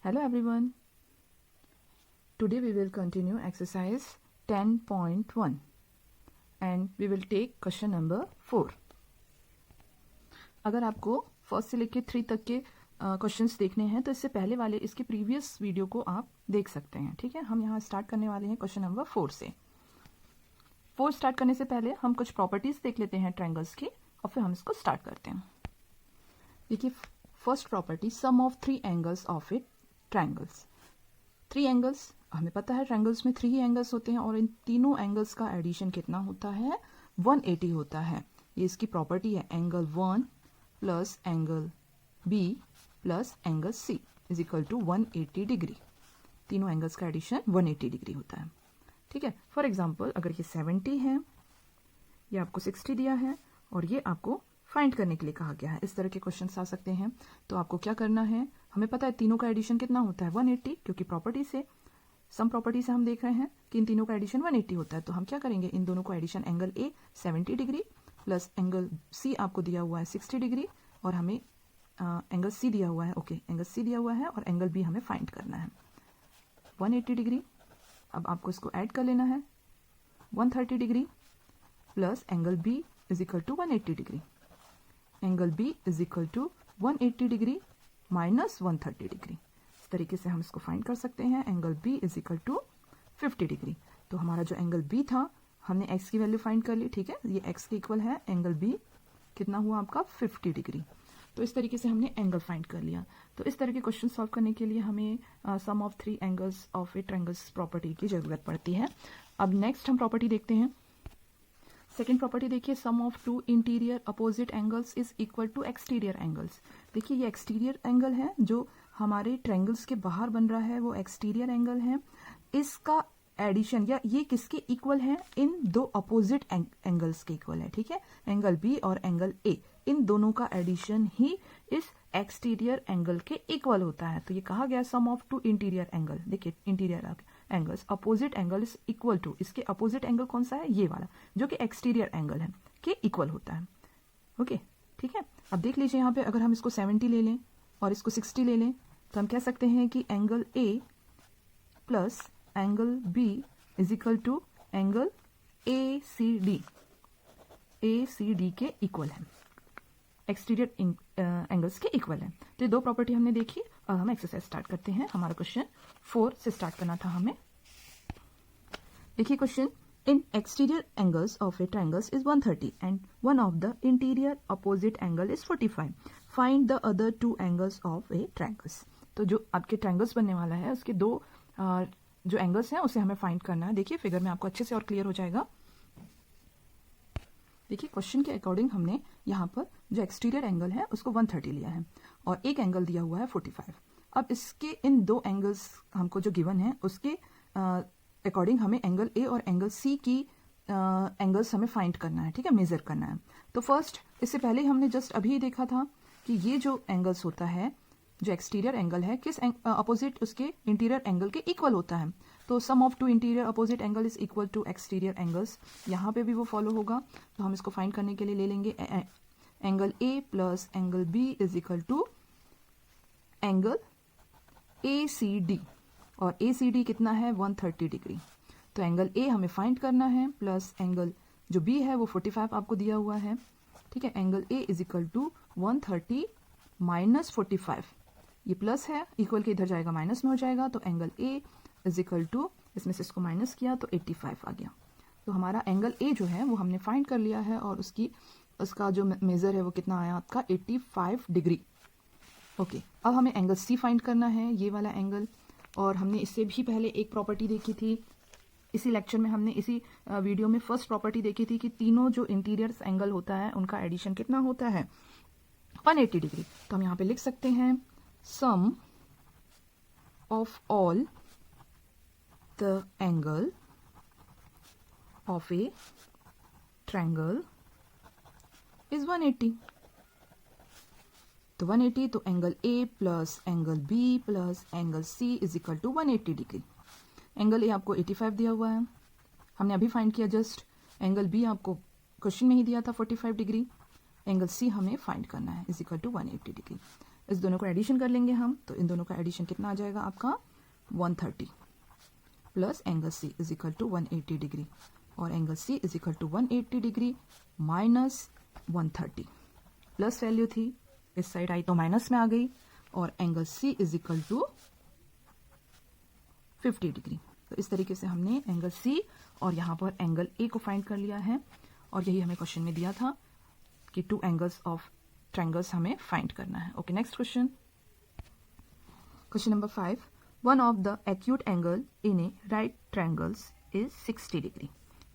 Hello everyone. Today we will continue exercise 10.1 and we will take question number 4. अगर आपको first से लेके 3 तक के क्वेश्चंस देखने हैं तो इससे पहले वाले इसके प्रीवियस वीडियो को आप देख सकते हैं. ठीक है, हम यहाँ स्टार्ट करने वाले हैं क्वेश्चन नंबर 4 से. 4 स्टार्ट करने से पहले हम कुछ प्रॉपर्टीज देख लेते हैं ट्रायंगल्स की और फिर हम इसको स्टार्ट करते हैं. देखिए, first property, sum of 3 angles of a triangles. 3 angles, हमें पता है ट्रायंगल्स में 3 ही एंगल्स होते हैं और इन तीनों एंगल्स का एडिशन कितना होता है? 180 होता है. ये इसकी प्रॉपर्टी है. Angle 1 plus angle B plus angle C is equal to 180 degree. तीनों एंगल्स का एडिशन 180 डिग्री होता है. ठीक है, फॉर एग्जाम्पल अगर ये 70 है, ये आपको 60 दिया है और ये आपको फाइंड करने के लिए कहा गया है. इस तरह के क्वेश्चंस आ सकते हैं. तो आपको क्या करना है, हमें पता है तीनों का एडिशन कितना होता है? 180, क्योंकि प्रॉपर्टी से, सम प्रॉपर्टी से हम देख रहे हैं कि इन तीनों का एडिशन 180 होता है. तो हम क्या करेंगे, इन दोनों को addition, angle A 70 degree plus angle C आपको दिया हुआ है 60 डिग्री और हमें एंगल सी दिया हुआ है. ओके, एंगल सी दिया हुआ है और एंगल बी हमें फाइंड करना है 180 डिग्री. अब आपको इसको ऐड कर लेना है. 130 degree plus angle B is equal to 180 degree. Angle B is equal to 180 degree minus 130 degree. इस तरीके से हम इसको फाइंड कर सकते हैं. Angle B is equal to 50 degree. तो हमारा जो एंगल बी था, हमने एक्स की वैल्यू फाइंड कर ली. ठीक है, ये एक्स के इक्वल है. एंगल बी कितना हुआ आपका? 50 डिग्री. तो इस तरीके से हमने एंगल फाइंड कर लिया. तो इस तरह के क्वेश्चन सॉल्व करने के लिए हमें sum of 3 angles of a triangles property की जरूरत पड़ती है. अब नेक्स्ट हम प्रॉपर्टी देखते हैं. सेकेंड प्रॉपर्टी देखिए, sum of 2 interior opposite angles is equal to exterior angles. देखिए, ये एक्सटीरियर एंगल है जो हमारे ट्रायंगल्स के बाहर बन रहा है, वो एक्सटीरियर एंगल है. इसका एडिशन या ये किसके इक्वल है? इन दो अपोजिट एंगल्स के इक्वल है. ठीक है, एंगल बी और एंगल ए, इन दोनों का एडिशन ही इस एक्सटीरियर एंगल के इक्वल होता है. तो ये कहा गया सम ऑफ 2 इंटीरियर एंगल. देखिए, interior angles, opposite angle is equal to, इसके अपोजिट एंगल कौन सा है? ये वाला, जो कि एक्सटीरियर एंगल है, के इक्वल होता है. ओके, ठीक है. अब देख लीजिए यहाँ पे, अगर हम इसको 70 ले लें और इसको 60 ले लें तो हम कह सकते हैं कि angle A plus angle B is equal to angle A C D के इक्वल है, एक्सटीरियर एंगल्स के इक्वल है. तो ये 2 प्रॉपर्टी हमने देखी. अब हम एक्सरसाइज स्टार्ट करते हैं. हमारा क्वेश्चन 4 से स्टार्ट करना था हमें. देखिए question, in exterior angles of a triangles is 130 and one of the interior opposite angle is 45. Find the other 2 angles of a triangles. तो जो आपके ट्रायंगल्स बनने वाला है उसके 2 जो एंगल्स हैं उसे हमें फाइंड करना है. देखिए फिगर में आपको अच्छे से और क्लियर हो जाएगा. देखिए, क्वेश्चन के अकॉर्डिंग हमने यहाँ पर जो एक्सटीरियर एंगल है उसको 130 लिया है और एक एंगल दिया हुआ है 45. अब इसके इन 2 एंगल्स हमको जो गिवन है उसके अकॉर्डिंग हमें एंगल ए और एंगल सी की एंगल्स हमें फाइंड करना है. ठीक है, मेजर करना है. तो फर्स्ट, इससे पहले हमने जस्ट अभी देखा था कि ये जो एंगल्स होता है, जो एक्सटीरियर एंगल है, किस अपोजिट उसके इंटीरियर एंगल के इक्वल होता है. तो sum of 2 interior opposite angle is equal to exterior angles. यहाँ पे भी वो फॉलो होगा. तो हम इसको फाइंड करने के लिए ले लेंगे angle A plus angle B is equal to angle A C D. और ए सी डी कितना है? 130 डिग्री. तो एंगल ए हमें फाइंड करना है प्लस एंगल जो बी है वो 45 आपको दिया हुआ है. ठीक है, angle A is equal to 130 minus 45. ये प्लस है, इक्वल के इधर जाएगा माइनस में हो जाएगा. तो angle A is equal to, इसमें से इसको माइनस किया तो 85 आ गया. तो हमारा एंगल ए जो है वो हमने फाइंड कर लिया है और उसका जो मेजर है वो कितना आया आपका? 85 डिग्री. ओके, अब हमें एंगल सी फाइंड करना है, ये वाला एंगल. और हमने इससे भी पहले एक प्रॉपर्टी देखी थी. इसी लेक्चर में हमने इसी वीडियो में फर्स्ट प्रॉपर्टी देखी थी कि तीनों जो इंटीरियर एंगल होता है उनका एडिशन कितना होता है? 180 डिग्री. तो हम यहाँ पे लिख सकते हैं sum of all the angle of a triangle is 180. तो 180, तो angle A plus angle B plus angle C is equal to 180 degree. Angle A आपको 85 दिया हुआ है, हमने अभी फाइंड किया जस्ट. एंगल बी आपको क्वेश्चन में ही दिया था 45 डिग्री. एंगल सी हमें फाइंड करना है इज इक्वल टू 180 डिग्री. इस दोनों को एडिशन कर लेंगे हम, तो इन दोनों का एडिशन कितना आ जाएगा आपका 130 plus angle C is equal to 180 degree, और angle C is equal to 180 degree minus 130, plus value थी इस साइड आई तो माइनस में आ गई, और angle C is equal to 50 degree. तो इस तरीके से हमने एंगल सी और यहाँ पर एंगल ए को फाइंड कर लिया है, और यही हमें क्वेश्चन में दिया था कि 2 एंगल्स ऑफ ट्रायंगल्स हमें फाइंड करना है। Okay, next question, question number 5, one of the acute angle in A right triangles is 60 degree,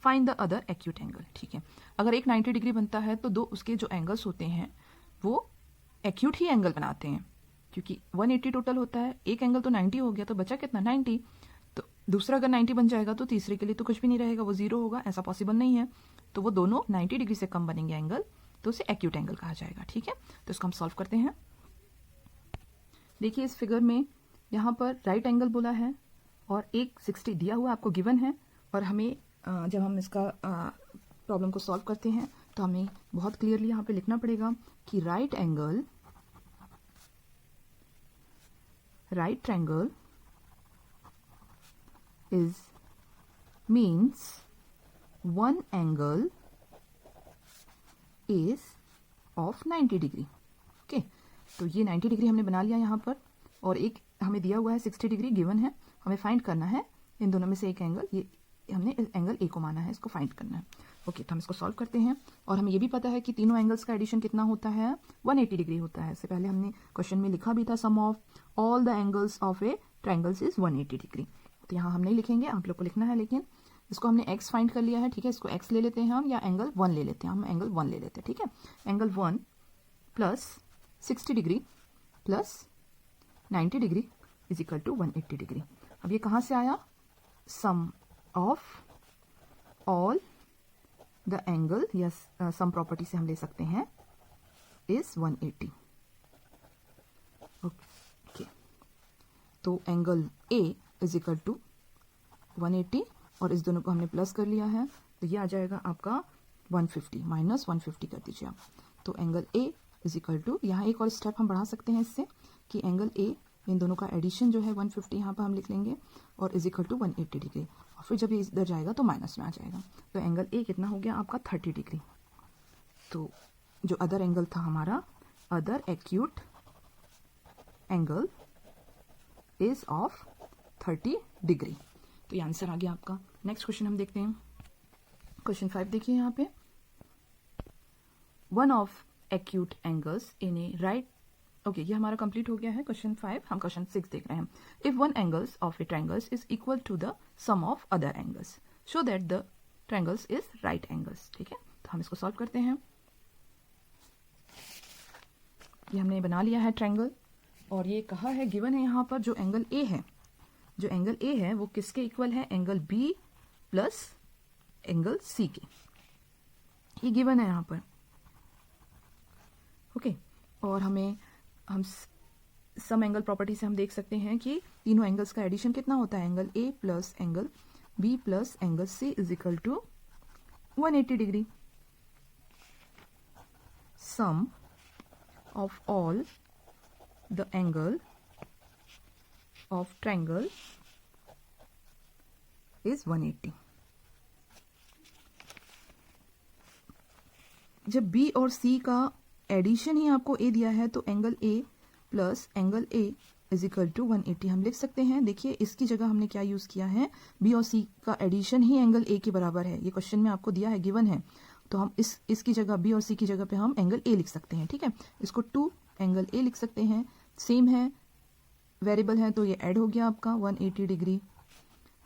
find the other acute angle. ठीक है, अगर एक 90 डिग्री बनता है तो दो उसके जो एंगल्स होते हैं वो एक्यूट ही एंगल बनाते हैं, क्योंकि 180 टोटल होता है, एक एंगल तो 90 हो गया, तो बचा कितना 90, तो दूसरा अगर 90 बन जाएगा तो तीसरे के लिए तो कुछ भी नहीं रहेगा, वो 0 होगा, ऐसा पॉसिबल नहीं है, तो वो दोनों 90 डिग्री से कम बनेंगे एंगल, तो उसे एक्यूट एंगल कहा जाएगा। ठीक है, तो इसको हम सॉल्व करते हैं। देखिए इस फिगर में यहाँ पर राइट एंगल बोला है और एक 60 दिया हुआ आपको गिवन है, और हमें जब हम इसका प्रॉब्लम को सॉल्व करते हैं तो हमें बहुत क्लियरली यहाँ पे लिखना पड़ेगा कि right triangle is means one angle is of 90 degree. Okay, तो ये 90 डिग्री हमने बना लिया यहाँ पर, और एक हमें दिया हुआ है 60 डिग्री गिवन है, हमें फाइंड करना है इन दोनों में से एक एंगल, ये हमने एंगल ए को माना है, इसको फाइंड करना है। ओके, तो हम इसको सॉल्व करते हैं, और हमें ये भी पता है कि तीनों एंगल्स का एडिशन कितना होता है 180 डिग्री होता है। इससे पहले हमने क्वेश्चन में लिखा भी था sum of all the angles of a triangles is 180 degree. तो यहाँ हम नहीं लिखेंगे, आप लोग को लिखना है, लेकिन इसको हमने x फाइंड कर लिया है। ठीक है, इसको x ले लेते हैं हम, या एंगल 1 ले लेते हैं हम, एंगल 1 ले लेते हैं। ठीक है, angle 1 plus 60 degree plus 90 degree is equal to 180 degree. अब ये कहाँ से आया, sum of all the angle, या सम प्रॉपर्टी से हम ले सकते हैं, इज 180। ओके, तो angle A is equal to 180, और इस दोनों को हमने प्लस कर लिया है, तो ये आ जाएगा आपका 150, माइनस 150 कर दीजिए आप। तो angle A is equal to, यहाँ एक और स्टेप हम बढ़ा सकते हैं इससे, कि एंगल ए, इन दोनों का एडिशन जो है 150 यहाँ पर हम लिख लेंगे, और इज इक्वल टू 180 डिग्री, और फिर जब ये इधर जाएगा तो माइनस में आ जाएगा, तो एंगल ए कितना हो गया आपका 30 डिग्री। तो जो अदर एंगल था हमारा, other acute angle is of 30 degree. तो ये आंसर आ गया आपका। नेक्स्ट क्वेश्चन हम देखते हैं, क्वेश्चन 5 देखिए यहाँ पे, one of acute angles in A right. Okay, ये हमारा कंप्लीट हो गया है क्वेश्चन 5, हम क्वेश्चन 6 देख रहे हैं। If one angles of a triangles is equal to the sum of other angles, show that the triangles is right angles. ठीक है, तो हम इसको सॉल्व करते हैं। ये हमने बना लिया है ट्रायंगल, और ये कहा है, गिवन है यहाँ पर जो एंगल ए है, जो एंगल ए है वो किसके इक्वल है, angle B plus angle C के, ये गिवन है यहाँ पर। ओके, और हम सम एंगल प्रॉपर्टी से हम देख सकते हैं कि तीनों एंगल्स का एडिशन कितना होता है, angle A plus angle B plus angle C is equal to 180 degree. Sum of all the angle of triangle is 180। जब B और C का एडिशन ही आपको A दिया है, तो angle A plus angle A is equal to 180 हम लिख सकते हैं। देखिए इसकी जगह हमने क्या यूज किया है, B और C का एडिशन ही एंगल A के बराबर है, ये क्वेश्चन में आपको दिया है, गिवन है, तो हम इसकी जगह B और C की जगह पे हम एंगल A लिख सकते हैं। ठीक है, इसको 2 एंगल A लिख सकते हैं, सेम है, वेरिएबल है, तो ये ऐड हो गया आपका 180 डिग्री,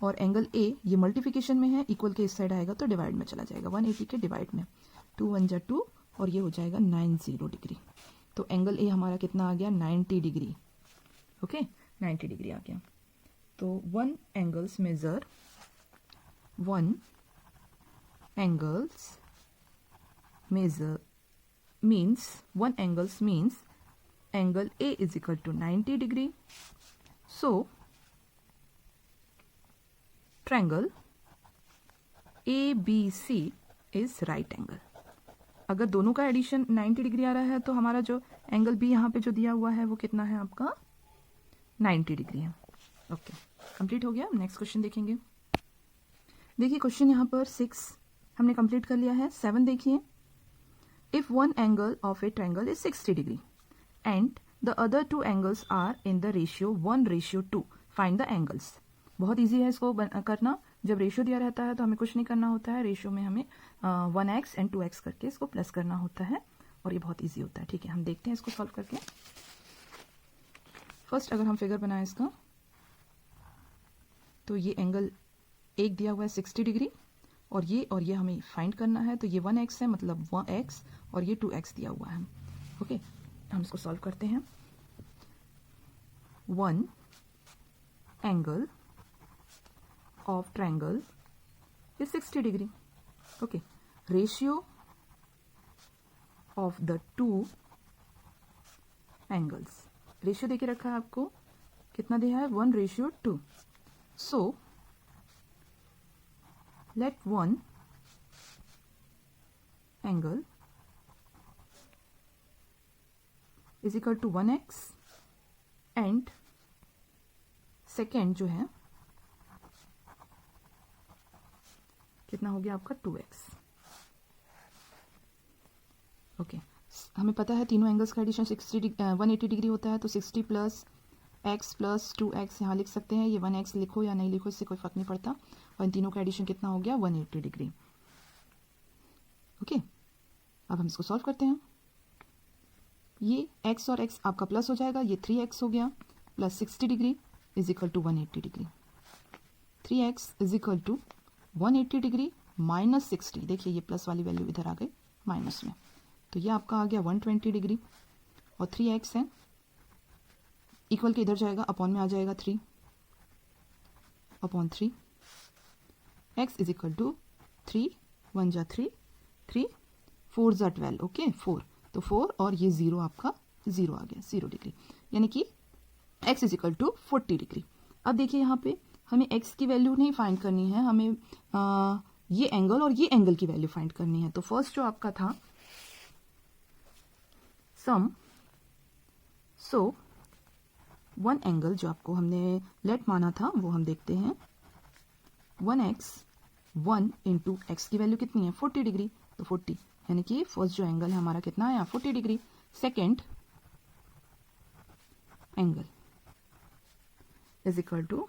और एंगल ए ये मल्टीप्लिकेशन में है, इक्वल के इस साइड आएगा तो डिवाइड में चला जाएगा, 180 के डिवाइड में, 2 1 जा 2, और ये हो जाएगा 90 डिग्री। तो एंगल ए हमारा कितना आ गया, 90 डिग्री। ओके, 90 डिग्री आ गया। तो one angles major means angle A is equal to 90 degree. So, triangle ABC is right angle. अगर दोनों का एडिशन 90 डिग्री आ रहा है तो हमारा जो एंगल बी यहाँ पे जो दिया हुआ है वो कितना है आपका 90 डिग्री है। ओके, कंप्लीट हो गया। नेक्स्ट क्वेश्चन देखेंगे। देखिए क्वेश्चन यहाँ पर 6 हमने कंप्लीट कर लिया है। 7 देखिए, if one angle of a triangle is 60 degree and the other two angles are in the ratio 1:2, find the angles. बहुत ईजी है इसको करना। जब रेशियो दिया रहता है तो हमें कुछ नहीं करना होता है, रेशियो में हमें 1x एंड 2x करके इसको प्लस करना होता है और ये बहुत ईजी होता है। ठीक है, हम देखते हैं इसको सॉल्व करके। फर्स्ट अगर हम फिगर बनाएं इसका, तो ये एंगल एक दिया हुआ है 60 डिग्री और ये हमें फाइंड करना है। तो ये 1x है, मतलब 1x, और ये 2x दिया हुआ है। ओके, हम इसको सॉल्व करते हैं। One angle of triangle is 60 degree. Okay, ratio of the two angles, ratio देके रखा है आपको, कितना दिया है 1:2. so let one angle is equal to 1x and second जो है कितना हो गया आपका 2x। ओके, हमें पता है तीनों एंगल्स का एडिशन 180 डिग्री होता है, तो 60 प्लस x प्लस 2x यहाँ लिख सकते हैं। ये 1x लिखो या नहीं लिखो, इससे कोई फर्क नहीं पड़ता। और इन तीनों का एडिशन कितना हो गया 180 डिग्री। ओके, अब हम इसको सॉल्व करते हैं। ये x और x आपका प्लस हो जाएगा, ये 3x हो गया, plus 60 degree is equal to 180 degree. 3x is equal to 180 degree minus 60, देखिए ये प्लस वाली वैल्यू इधर आ गई माइनस में, तो ये आपका आ गया 120 डिग्री। और 3x है, इक्वल के इधर जाएगा, अपॉन में आ जाएगा 3 upon 3, x is equal to 3 1 जा 3 3 4 जा 12। ओके, 4, तो 4 और ये 0 आपका 0 आ गया, 0 डिग्री, यानी कि x is equal to 40 degree. अब देखिए यहाँ पे हमें x की वैल्यू नहीं फाइंड करनी है, हमें ये एंगल और ये एंगल की वैल्यू फाइंड करनी है। तो फर्स्ट जो आपका था सम, सो वन एंगल जो आपको हमने लेट माना था वो हम देखते हैं। 1x 1 इंटू एक्स की वैल्यू कितनी है 40 डिग्री, तो 40, यानी कि फर्स्ट जो एंगल है हमारा कितना है 40 degree. Second angle is equal to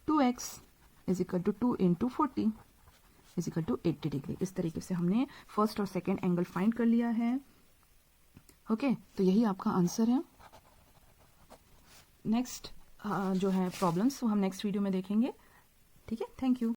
2x is equal to 2 into 40 is equal to 80 degree. इस तरीके से हमने फर्स्ट और सेकेंड एंगल फाइंड कर लिया है। ओके, तो यही आपका आंसर है। नेक्स्ट जो है प्रॉब्लम्स वो हम नेक्स्ट वीडियो में देखेंगे। ठीक है, थैंक यू।